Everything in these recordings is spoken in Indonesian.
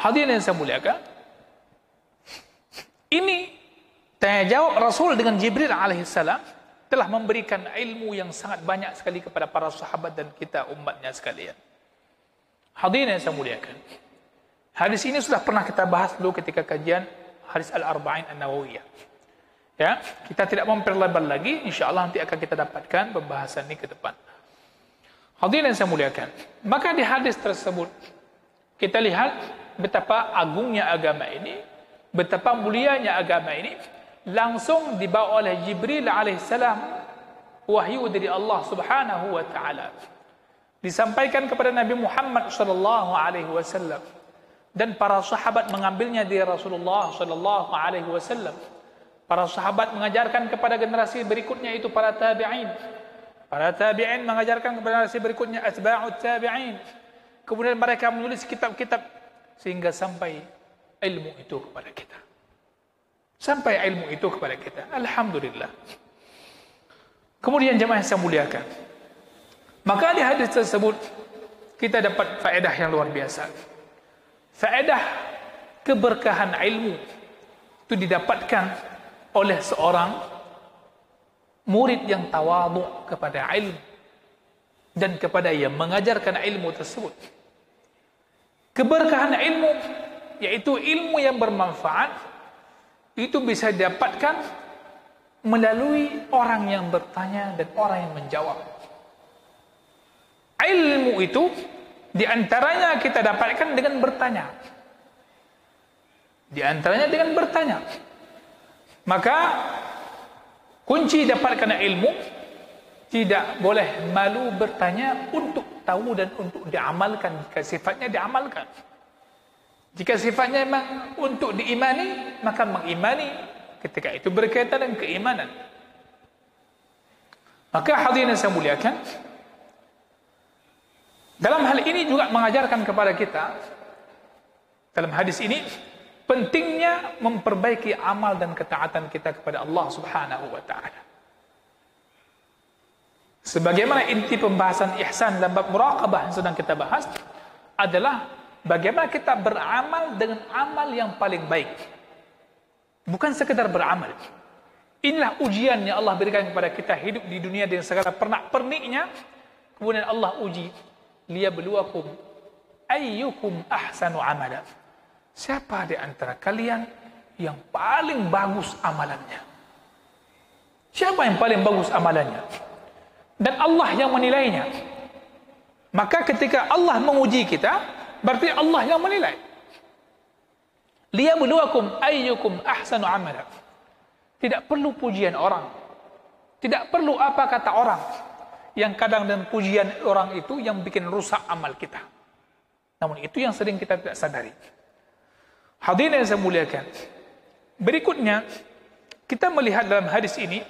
Hadirin yang saya muliakan, ini tanya jawab Rasul dengan Jibril alaihissalam telah memberikan ilmu yang sangat banyak sekali kepada para sahabat dan kita umatnya sekalian. Hadirin yang saya muliakan, hadis ini sudah pernah kita bahas dulu ketika kajian hadis Al-Arba'in An-Nawawiyah. Ya, kita tidak memperlebar lagi, insyaallah nanti akan kita dapatkan pembahasan ini ke depan. Hadirin yang saya muliakan, maka di hadis tersebut kita lihat betapa agungnya agama ini, betapa mulianya agama ini, langsung dibawa oleh Jibril alaihissalam, wahyu dari Allah Subhanahu wa taala. Disampaikan kepada Nabi Muhammad sallallahu alaihi wasallam dan para sahabat mengambilnya dari Rasulullah sallallahu alaihi wasallam. Para sahabat mengajarkan kepada generasi berikutnya, itu para tabi'in. Para tabi'in mengajarkan kepada generasi berikutnya, atba'ut tabi'in. Kemudian mereka menulis kitab-kitab sehingga sampai ilmu itu kepada kita. Sampai ilmu itu kepada kita. Alhamdulillah. Kemudian jemaah yang saya muliakan, maka di hadis tersebut kita dapat faedah yang luar biasa. Faedah keberkahan ilmu itu didapatkan oleh seorang murid yang tawadhu kepada ilmu dan kepada yang mengajarkan ilmu tersebut. Keberkahan ilmu, yaitu ilmu yang bermanfaat, itu bisa didapatkan melalui orang yang bertanya dan orang yang menjawab. Ilmu itu diantaranya kita dapatkan dengan bertanya. Diantaranya dengan bertanya. Maka kunci dapatkan ilmu, tidak boleh malu bertanya untuk tahu dan untuk diamalkan jika sifatnya diamalkan. Jika sifatnya memang untuk diimani, maka mengimani ketika itu berkaitan dengan keimanan. Maka hadirin yang saya muliakan, dalam hal ini juga mengajarkan kepada kita, dalam hadis ini, pentingnya memperbaiki amal dan ketaatan kita kepada Allah Subhanahu wa taala. Sebagaimana inti pembahasan ihsan dalam bab muraqabah yang sedang kita bahas adalah bagaimana kita beramal dengan amal yang paling baik. Bukan sekedar beramal. Inilah ujian yang Allah berikan kepada kita hidup di dunia dengan segala pernak-perniknya. Kemudian Allah uji, liyabluwakum ayyukum ahsanu amala. Siapa di antara kalian yang paling bagus amalannya? Siapa yang paling bagus amalannya? Dan Allah yang menilainya. Maka ketika Allah menguji kita, berarti Allah yang menilai. Liyabluwakum ayyukum ahsanu amala. Tidak perlu pujian orang. Tidak perlu apa kata orang. Yang kadang dan pujian orang itu yang bikin rusak amal kita. Namun itu yang sering kita tidak sadari. Hadirin yang saya muliakan, berikutnya kita melihat dalam hadis ini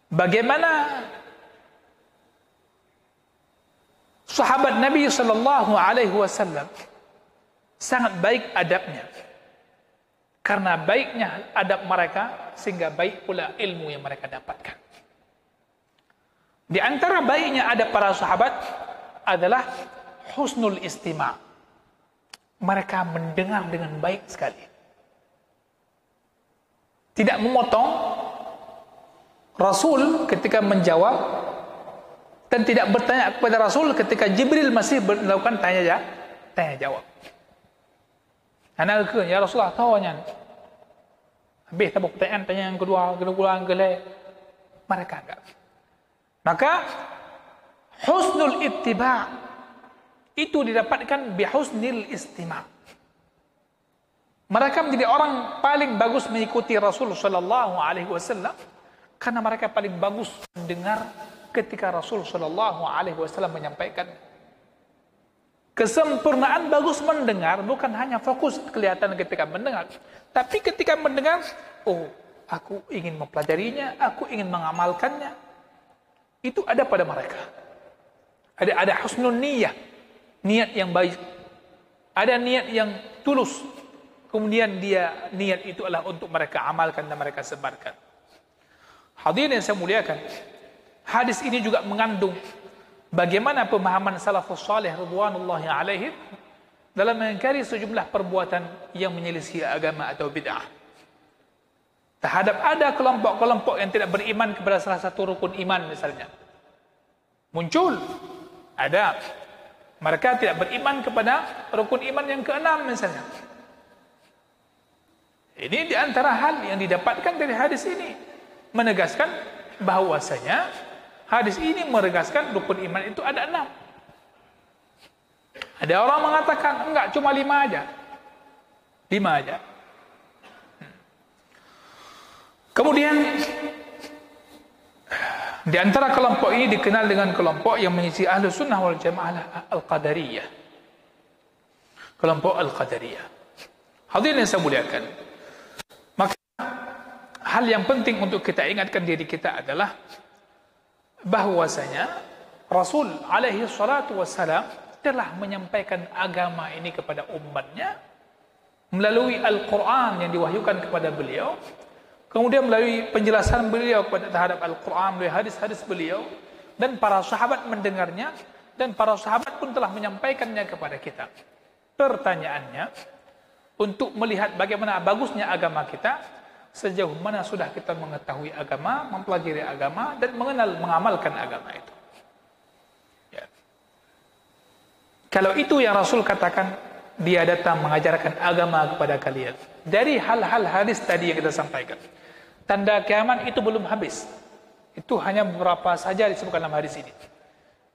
bagaimana sahabat Nabi sallallahu alaihi wasallam sangat baik adabnya. Karena baiknya adab mereka sehingga baik pula ilmu yang mereka dapatkan. Di antara baiknya adab para sahabat adalah husnul istima'. Mereka mendengar dengan baik sekali. Tidak memotong Rasul ketika menjawab dan tidak bertanya kepada Rasul ketika Jibril masih melakukan tanya jawab. Anak ke ya Rasulullah tawanya. Habis tabuk tanya yang kedua, mereka enggak. Maka husnul ittiba' itu didapatkan bihusnil istima'. Mereka menjadi orang paling bagus mengikuti Rasul sallallahu alaihi wasallam karena mereka paling bagus mendengar ketika Rasul sallallahu alaihi wasallam menyampaikan. Kesempurnaan bagus mendengar bukan hanya fokus kelihatan ketika mendengar, tapi ketika mendengar, oh, aku ingin mempelajarinya, aku ingin mengamalkannya. Itu ada pada mereka. Ada husnul niyyah. Niat yang baik, ada niat yang tulus, kemudian niat itu adalah untuk mereka amalkan dan mereka sebarkan. Hadirin yang saya muliakan, hadis ini juga mengandung bagaimana pemahaman salafus salih ridwanullahi alaihim dalam mengingkari sejumlah perbuatan yang menyelisih agama atau bid'ah. Terhadap ada kelompok-kelompok yang tidak beriman kepada salah satu rukun iman misalnya. Muncul, ada. Mereka tidak beriman kepada rukun iman yang keenam misalnya. Ini di antara hal yang didapatkan dari hadis ini. Menegaskan bahwasanya hadis ini menegaskan rukun iman itu ada 6. Ada orang mengatakan, enggak, cuma 5 aja. 5 aja. Kemudian, di antara kelompok ini dikenal dengan kelompok yang mengisi Ahlus Sunnah wal Jamaah Al-Qadariyah. Kelompok Al-Qadariyah. Hadirin yang saya muliakan. Maka, hal yang penting untuk kita ingatkan diri kita adalah bahwasanya Rasul alaihi salatu wassalam telah menyampaikan agama ini kepada umatnya melalui Al-Quran yang diwahyukan kepada beliau, kemudian melalui penjelasan beliau terhadap Al-Quran, melalui hadis-hadis beliau, dan para sahabat mendengarnya, dan para sahabat pun telah menyampaikannya kepada kita. Pertanyaannya, untuk melihat bagaimana bagusnya agama kita, sejauh mana sudah kita mengetahui agama, mempelajari agama, dan mengamalkan agama itu. Kalau itu yang Rasul katakan, dia datang mengajarkan agama kepada kalian. Dari hal-hal hadis tadi yang kita sampaikan. Tanda kiamat itu belum habis. Itu hanya beberapa saja disebutkan dalam hadis ini.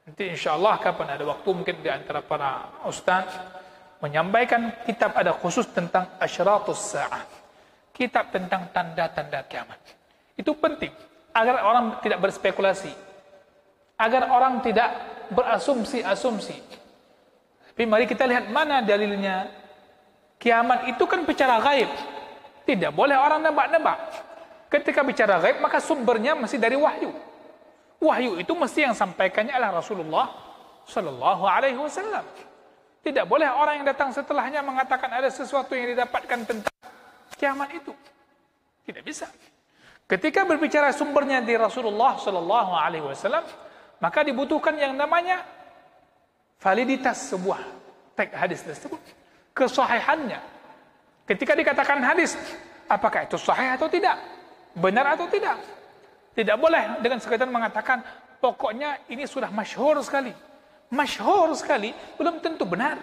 Nanti insyaAllah kapan ada waktu mungkin di antara para ustaz menyampaikan kitab ada khusus tentang asyratus sa'ah. Kitab tentang tanda-tanda kiamat. Itu penting. Agar orang tidak berspekulasi. Agar orang tidak berasumsi-asumsi. Tapi mari kita lihat mana dalilnya. Kiamat itu kan bicara gaib. Tidak boleh orang nebak-nebak. Ketika bicara gaib, maka sumbernya mesti dari wahyu. Wahyu itu mesti yang sampaikannya adalah Rasulullah sallallahu alaihi wasallam. Tidak boleh orang yang datang setelahnya mengatakan ada sesuatu yang didapatkan tentang kiamat itu. Tidak bisa. Ketika berbicara sumbernya di Rasulullah sallallahu alaihi wasallam, maka dibutuhkan yang namanya validitas sebuah teks hadis tersebut, kesahihannya. Ketika dikatakan hadis, apakah itu sahih atau tidak? Benar atau tidak? Tidak boleh dengan sekadar mengatakan pokoknya ini sudah masyhur sekali. Masyhur sekali belum tentu benar.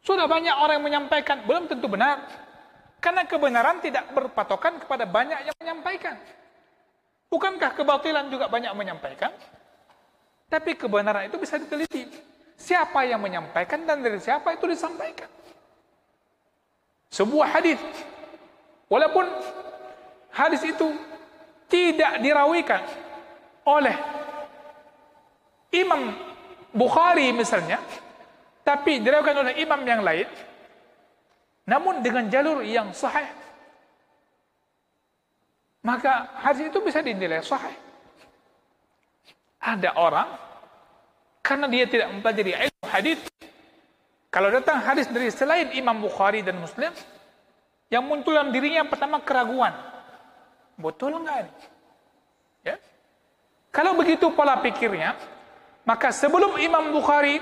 Sudah banyak orang yang menyampaikan, belum tentu benar. Karena kebenaran tidak berpatokan kepada banyak yang menyampaikan. Bukankah kebatilan juga banyak menyampaikan? Tapi kebenaran itu bisa diteliti. Siapa yang menyampaikan dan dari siapa itu disampaikan. Sebuah hadis, walaupun hadis itu tidak dirawikan oleh Imam Bukhari misalnya, tapi dirawikan oleh imam yang lain, namun dengan jalur yang sahih, maka hadis itu bisa dinilai sahih. Ada orang, karena dia tidak mempelajari ilmu hadis, kalau datang hadis dari selain Imam Bukhari dan Muslim, yang muncul dalam dirinya yang pertama keraguan. Betul enggak ini? Ya? Kalau begitu pola pikirnya, maka sebelum Imam Bukhari,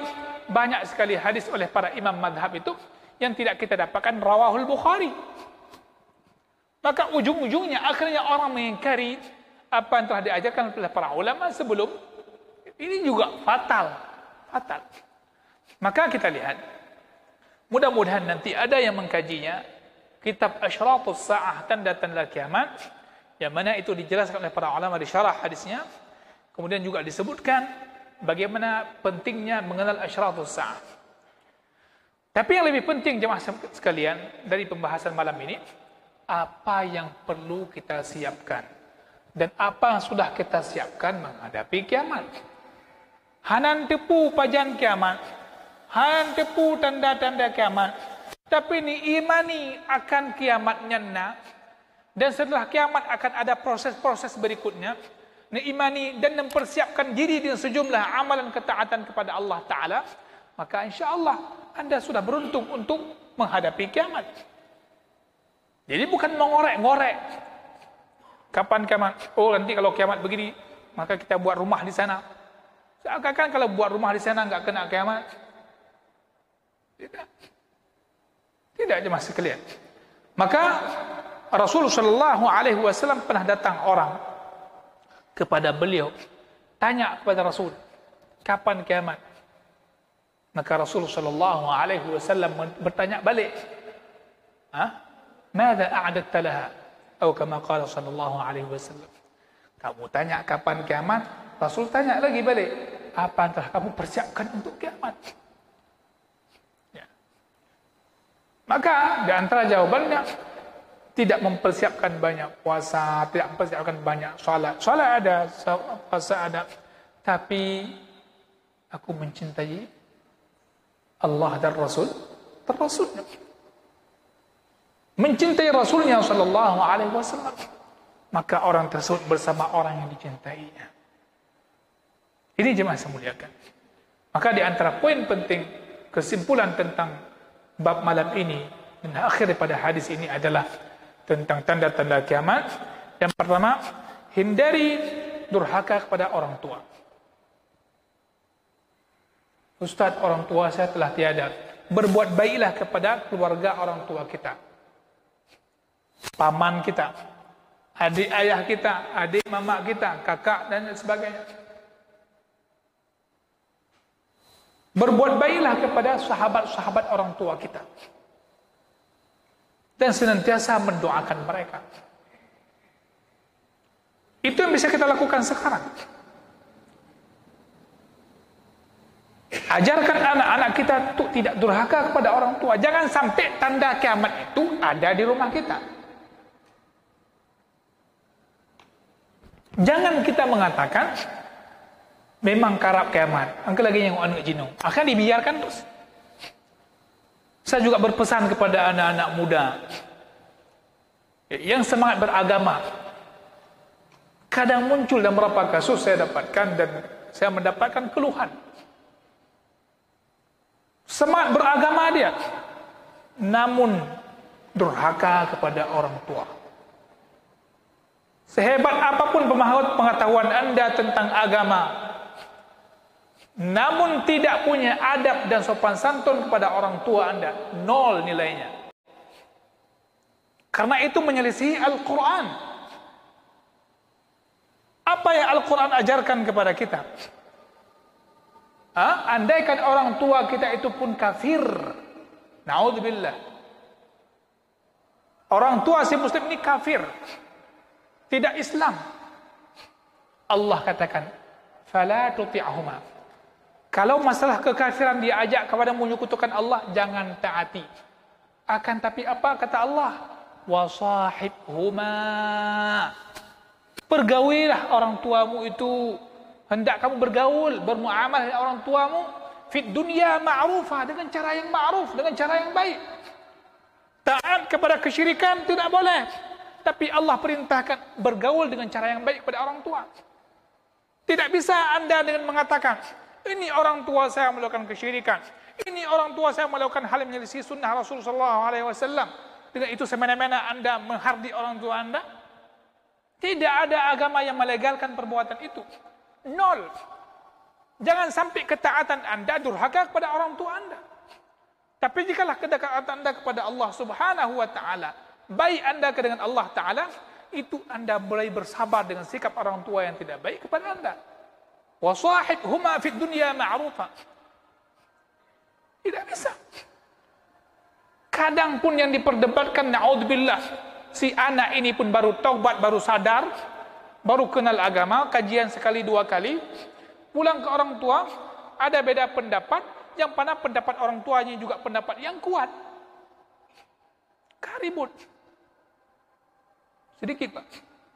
banyak sekali hadis oleh para imam madhab itu, yang tidak kita dapatkan rawahul Bukhari. Maka ujung-ujungnya, akhirnya orang mengingkari apa yang telah diajarkan oleh para ulama sebelum. Ini juga fatal. Maka kita lihat, mudah-mudahan nanti ada yang mengkajinya, kitab Asyratus Sa'ah, tanda-tanda kiamat, yang mana itu dijelaskan oleh para ulama di syarah hadisnya. Kemudian juga disebutkan bagaimana pentingnya mengenal Asyratus Sa'ah. Tapi yang lebih penting jemaah sekalian dari pembahasan malam ini, apa yang perlu kita siapkan dan apa yang sudah kita siapkan menghadapi kiamat. Hanan tepu pajan kiamat, hanan tepu tanda-tanda kiamat, tapi ni imani akan kiamatnya nak, dan setelah kiamat akan ada proses-proses berikutnya, ni imani dan mempersiapkan diri dengan sejumlah amalan ketaatan kepada Allah Ta'ala, maka insya-Allah Anda sudah beruntung untuk menghadapi kiamat. Jadi bukan mengorek-ngorek. Kapan kiamat? Oh, nanti kalau kiamat begini, maka kita buat rumah di sana. Seakan-akan kalau buat rumah di sana enggak kena kiamat. Ya jemaah sekalian. Maka Rasul sallallahu alaihi wasallam pernah datang orang kepada beliau, tanya kepada Rasul, kapan kiamat? Maka Rasul sallallahu alaihi wasallam bertanya balik, "Madza a'dadta laha?" Atau kama qala sallallahu alaihi wasallam. Kamu tanya kapan kiamat, Rasul tanya lagi balik, apa yang telah kamu persiapkan untuk kiamat? Ya. Maka di antara jawabannya, tidak mempersiapkan banyak puasa, tidak mempersiapkan banyak salat. Salat ada, puasa ada, tapi aku mencintai Allah dan Rasul, Rasulnya. Mencintai Rasulnya sallallahu alaihi wasallam, maka orang tersebut bersama orang yang dicintainya. Ini jemaah saya muliakan. Maka di antara poin penting kesimpulan tentang bab malam ini dan akhir daripada hadis ini adalah tentang tanda-tanda kiamat. Yang pertama, hindari durhaka kepada orang tua. Ustaz, orang tua saya telah tiada. Berbuat baiklah kepada keluarga orang tua kita. Paman kita, adik ayah kita, adik mama kita, kakak dan sebagainya. Berbuat baiklah kepada sahabat-sahabat orang tua kita. Dan senantiasa mendoakan mereka. Itu yang bisa kita lakukan sekarang. Ajarkan anak-anak kita untuk tidak durhaka kepada orang tua. Jangan sampai tanda kiamat itu ada di rumah kita. Jangan kita mengatakan memang karab kiamat. Angka lagi yang anak jinu. Akan dibiarkan terus. Saya juga berpesan kepada anak-anak muda yang semangat beragama. Kadang muncul dalam beberapa kasus saya dapatkan dan saya mendapatkan keluhan. Semangat beragama dia, namun durhaka kepada orang tua. Sehebat apapun pengetahuan Anda tentang agama, namun tidak punya adab dan sopan santun kepada orang tua Anda, nol nilainya. Karena itu menyelisihi Al-Quran. Apa yang Al-Quran ajarkan kepada kita? Andaikan orang tua kita itu pun kafir, na'udzubillah, orang tua si muslim ini kafir, tidak Islam, Allah katakan fala tuti'huma. Kalau masalah kekafiran dia ajak kepada menyekutukan Allah, jangan taati. Akan tapi apa kata Allah? Wasahibhuma. Pergaulilah orang tuamu itu. Hendak kamu bergaul, bermuamalah dengan orang tuamu fit dunya ma'rufah, dengan cara yang ma'ruf, dengan cara yang baik. Taat kepada kesyirikan tidak boleh. Tapi Allah perintahkan bergaul dengan cara yang baik kepada orang tua. Tidak bisa Anda dengan mengatakan, ini orang tua saya melakukan kesyirikan, ini orang tua saya melakukan hal yang menyelisih sunnah Rasulullah SAW. Dengan itu semena-mena Anda menghardi orang tua Anda. Tidak ada agama yang melegalkan perbuatan itu. Nol. Jangan sampai ketaatan Anda durhaka kepada orang tua Anda. Tapi jikalau kedekatan Anda kepada Allah Subhanahu wa taala, baik Anda dengan Allah taala, itu Anda mulai bersabar dengan sikap orang tua yang tidak baik kepada Anda. Wasahibhuma fid dunya ma'rufa. Tidak bisa. Kadang pun yang diperdebatkan, na'udzubillah, si anak ini pun baru taubat, baru sadar, baru kenal agama, kajian sekali dua kali, pulang ke orang tua, ada beda pendapat, yang mana pendapat orang tuanya juga pendapat yang kuat. Karibut. Sedikit Pak.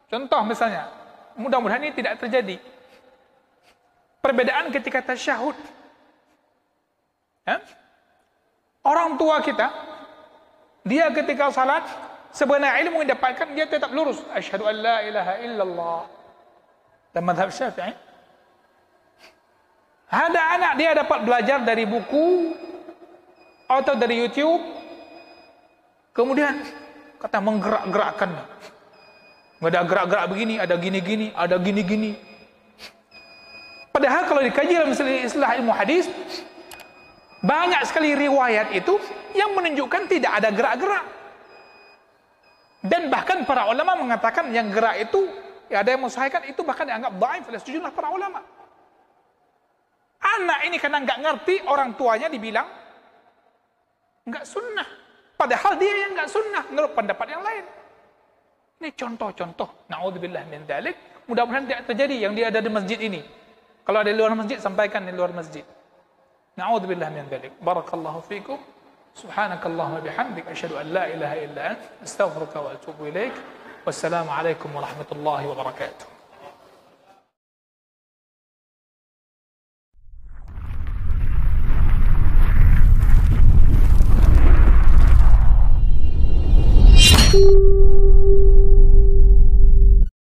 Contoh misalnya, mudah-mudahan ini tidak terjadi. Perbedaan ketika tasyahud. Orang tua kita, dia ketika salat, sebenarnya ilmu yang dapatkan, dia tetap lurus. Asyhadu an la ilaha illallah. Dan mazhab Syafi'i. Ada anak dia dapat belajar dari buku atau dari YouTube. Kemudian kata menggerak-gerakkan. Ada gerak-gerak begini, ada gini-gini, ada gini-gini. Padahal kalau dikaji dalam istilah ilmu hadis, Banyak sekali riwayat itu yang menunjukkan tidak ada gerak-gerak. Dan bahkan para ulama mengatakan yang gerak itu, ya ada yang mensahihkan itu bahkan dianggap dhaif oleh sejumlah para ulama. Anak ini karena nggak ngerti, orang tuanya dibilang nggak sunnah. Padahal dia yang nggak sunnah menurut pendapat yang lain. Ini contoh-contoh. Na'udzubillah min dzalik. Mudah-mudahan tidak terjadi yang dia ada di masjid ini. Kalau ada di luar masjid, sampaikan di luar masjid. Na'udzubillah min dzalik. Barakallahu fikum. Subhanakallahumma bihamdik asyhadu an la ilaha illa anta astaghfiruka wa atubu ilaik. Wassalamu alaikum warahmatullahi wabarakatuh.